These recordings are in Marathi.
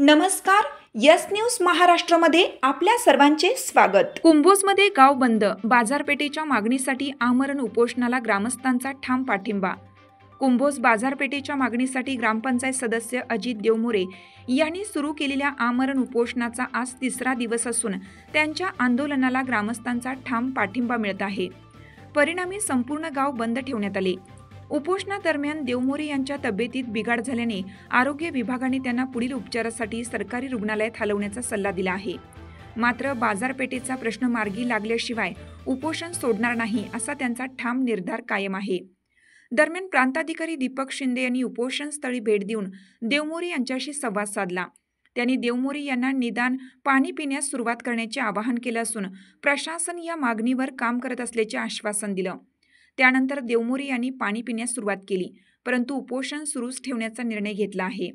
नमस्कार, यस न्यूज महाराष्ट्रामध्ये आपल्या सर्वांचे स्वागत। कुंभोजमध्ये गाव बंद, बाजारपेठेच्या मागणीसाठी आमरण उपोषणाला ग्रामस्थांचा ठाम पाठिंबा। कुंभोज बाजारपेठेच्या मागणीसाठी ग्रामपंचायत सदस्य अजित देवमोरे यांनी सुरू केलेल्या आमरण उपोषणाचा आज तिसरा दिवस असून त्यांच्या आंदोलनाला ग्रामस्थांचा ठाम पाठिंबा मिळत आहे। परिणामी संपूर्ण गाव बंद ठेवण्यात आले। उपोषणादरम्यान देवमोरे यांच्या तब्येतीत बिघाड झाल्याने आरोग्य विभागाने त्यांना पुढील उपचारासाठी सरकारी रुग्णालयात हलवण्याचा सल्ला दिला आहे। मात्र बाजारपेठेचा प्रश्न मार्गी लागल्याशिवाय उपोषण सोडणार नाही असा त्यांचा ठाम निर्धार कायम आहे। दरम्यान प्रांताधिकारी दीपक शिंदे यांनी उपोषणस्थळी भेट देऊन देवमोरे यांच्याशी संवाद साधला। त्यांनी देवमोरे यांना निदान पाणी पिण्यास सुरुवात करण्याचे आवाहन केले असून प्रशासन या मागणीवर काम करत असल्याचे आश्वासन दिलं। त्यानंतर देवमोरे यांनी पाणी पिण्यास सुरुवात केली, परंतु उपोषण सुरूच ठेवण्याचा निर्णय घेतला आहे।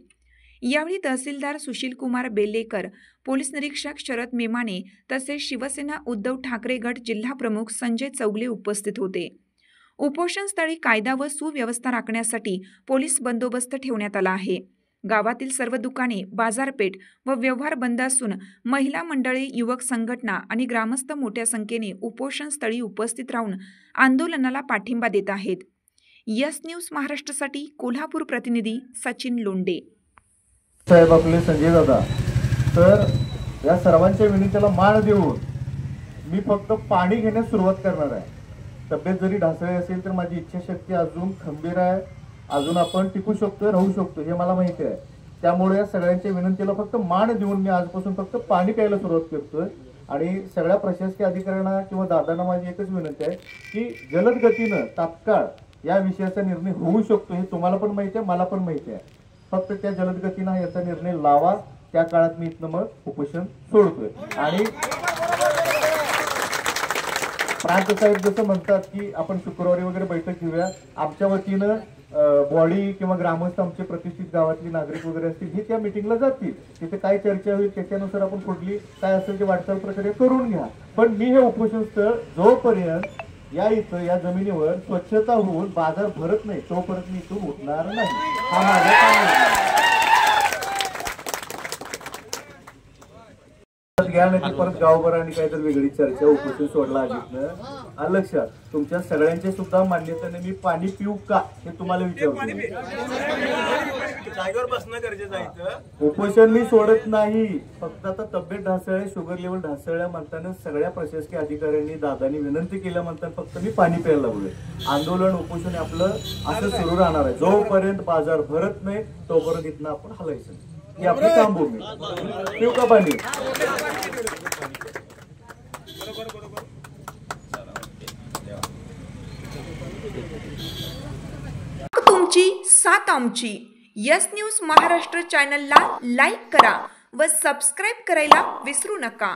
यावेळी तहसीलदार सुशील कुमार बेल्लेकर, पोलीस निरीक्षक शरद मेमाने तसेच शिवसेना उद्धव ठाकरे गट जिल्हा प्रमुख संजय चौगले उपस्थित होते। उपोषणस्थळी कायदा व सुव्यवस्था राखण्यासाठी पोलीस बंदोबस्त ठेवण्यात आला आहे। गावातील सर्व दुकाने, बाजारपेठ व व्यवहार बंद असून महिला मंडळे, युवक संघटना आणि ग्रामस्थ मोठ्या संख्येने उपोषणस्थळी उपस्थित राहून आंदोलनाला पाठिंबा देत आहेत। यस न्यूज महाराष्ट्रासाठी कोल्हापूर प्रतिनिधी सचिन लोंडे साहेब आपले संजय दादा, तर या सर्वांच्या विनंतीला मान देऊन मी फक्त पाणी घेण्यास सुरुवात करणार आहे। तब्येत जरी ढासळली असेल तर माझी इच्छाशक्ती अजून खंबीर आहे, अजून आपण टिकू शकतो, राहू शकतो हे मला माहिती आहे। त्यामुळे या सगळ्यांच्या विनंतीला फक्त मान देऊन मी आजपासून फक्त पाणी प्यायला सुरुवात करतोय। आणि सगळ्या प्रशासकीय अधिकाऱ्यांना किंवा दादांना माझी एकच विनंती आहे की जलद गतीनं तात्काळ या विषयाचा निर्णय होऊ शकतो, हे तुम्हाला पण माहिती आहे, मला पण माहिती आहे। फक्त त्या जलद गतीनं याचा निर्णय लावा, त्या काळात मी इथनं मग उपोषण सोडतोय। आणि प्रांत साहेब जसं म्हणतात की आपण शुक्रवारी वगैरे बैठक घेऊया, आमच्या वतीनं बॉडी किंवा ग्रामस्थ आमचे प्रतिष्ठित गावातली नागरिक वगैरे असतील हे त्या मीटिंगला जातील, तिथे काय चर्चा होईल त्याच्यानुसार आपण कुठली काय असेल ते वाटचाल प्रक्रिया करून घ्या। पण मी हे उपोषण स्थळ जोपर्यंत या इथं या जमिनीवर स्वच्छता होऊन बाजार भरत नाही तोपर्यंत मी इथून उठणार नाही, हा माझा घ्या। नाही परत गावभर आणि काहीतरी वेगळी चर्चा उपोषण सोडला आधीतनं लक्षात। तुमच्या सगळ्यांच्या सुद्धा मान्यतेने मी पाणी पिऊ का हे तुम्हाला विचारतो। उपोषण मी सोडत नाही, फक्त आता तब्येत ढासळल्या, शुगर लेवल ढासळल्या म्हणताना सगळ्या प्रशासकीय अधिकाऱ्यांनी दादांनी विनंती केल्या म्हणताना फक्त मी पाणी प्यायला लागलोय। आंदोलन उपोषण आपलं असं सुरू राहणार आहे, जोपर्यंत बाजार भरत नाही तोपर्यंत इथनं आपण हलायचं नाही, ही आपली कामभूमी। पिऊ का पाणी? तुमची साथ आमची। यस न्यूज महाराष्ट्र चॅनलला लाईक करा व सबस्क्राईब करायला विसरू नका।